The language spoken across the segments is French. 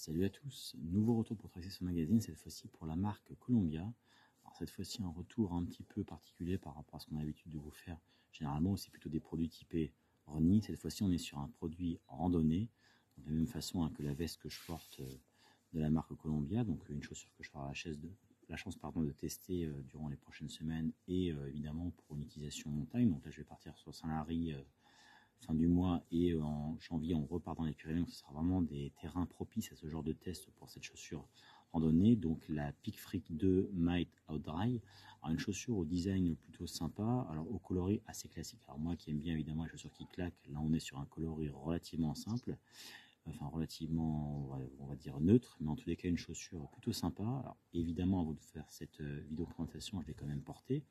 Salut à tous, nouveau retour pour Traxxas sur Magazine, cette fois-ci pour la marque Columbia. Alors cette fois-ci un retour un petit peu particulier par rapport à ce qu'on a l'habitude de vous faire. Généralement c'est plutôt des produits typés running, cette fois-ci on est sur un produit randonnée, de la même façon que la veste que je porte de la marque Columbia, donc une chaussure que je ferai la chance de tester durant les prochaines semaines et évidemment pour une utilisation montagne. Donc là je vais partir sur Saint-Lary fin du mois et en janvier on repart dans les Pyrénées, donc ce sera vraiment des terrains propices à ce genre de test pour cette chaussure randonnée. Donc la Peak Freak 2 Might Out Dry, alors une chaussure au design plutôt sympa, alors au coloris assez classique. Alors moi qui aime bien évidemment les chaussures qui claquent, là on est sur un coloris relativement simple, enfin relativement on va dire neutre, mais en tous les cas une chaussure plutôt sympa. Alors évidemment avant de faire cette vidéo présentation je l'ai quand même portée,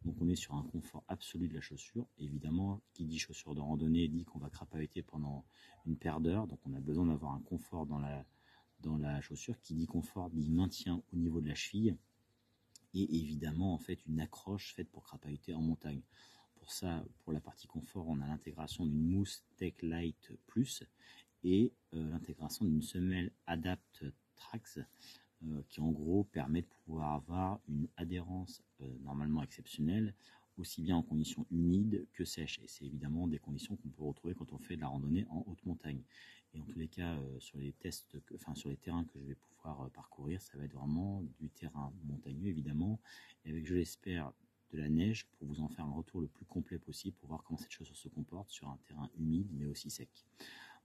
donc on est sur un confort absolu de la chaussure. Évidemment qui dit chaussure de randonnée dit qu'on va crapahuter pendant une paire d'heures, donc on a besoin d'avoir un confort dans la chaussure. Qui dit confort dit maintien au niveau de la cheville et évidemment en fait une accroche faite pour crapahuter en montagne. Pour ça, pour la partie confort, on a l'intégration d'une mousse Tech Light Plus et l'intégration d'une semelle Adapt Trax qui en gros permet de pouvoir avoir une adhérence normalement exceptionnelle, aussi bien en conditions humides que sèches. Et c'est évidemment des conditions qu'on peut retrouver quand on fait de la randonnée en haute montagne. Et en tous les cas, sur les tests, sur les terrains que je vais pouvoir parcourir, ça va être vraiment du terrain montagneux évidemment, et avec, je l'espère, de la neige pour vous en faire un retour le plus complet possible pour voir comment cette chaussure se comporte sur un terrain humide mais aussi sec.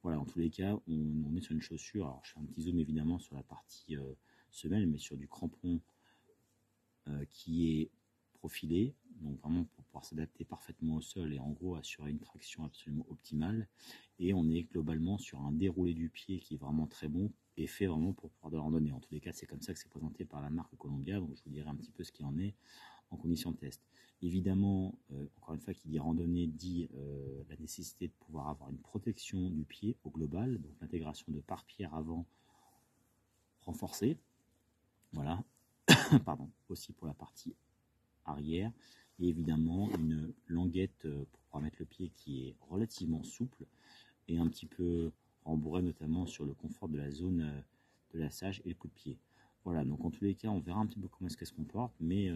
Voilà, en tous les cas, on est sur une chaussure. Alors je fais un petit zoom évidemment sur la partie semelle, mais sur du crampon qui est profilé, donc vraiment pour pouvoir s'adapter parfaitement au sol et en gros assurer une traction absolument optimale. Et on est globalement sur un déroulé du pied qui est vraiment très bon et fait vraiment pour pouvoir de la randonnée. En tous les cas, c'est comme ça que c'est présenté par la marque Columbia, donc je vous dirai un petit peu ce qu'il en est en conditions de test. Évidemment, encore une fois, qui dit randonnée dit la nécessité de pouvoir avoir une protection du pied au global, donc l'intégration de pare-pierre avant renforcée, voilà, pardon, aussi pour la partie arrière, et évidemment une languette pour pouvoir mettre le pied qui est relativement souple et un petit peu rembourré notamment sur le confort de la zone de l'assage et le coup de pied. Voilà, donc en tous les cas on verra un petit peu comment est-ce qu'elle se comporte, mais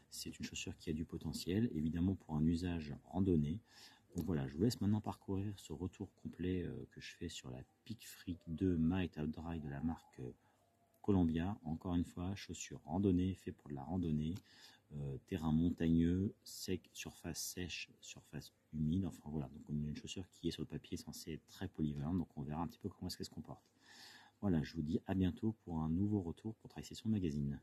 c'est une chaussure qui a du potentiel évidemment pour un usage randonnée. Donc voilà, je vous laisse maintenant parcourir ce retour complet que je fais sur la Peak Freak 2 Might Out Dry de la marque Columbia. Encore une fois, chaussures randonnée, fait pour de la randonnée, terrain montagneux, sec, surface sèche, surface humide. Enfin voilà, donc on a une chaussure qui est sur le papier censée être très polyvalente, donc on verra un petit peu comment est-ce qu'elle se comporte. Voilà, je vous dis à bientôt pour un nouveau retour pour Traxxas Magazine.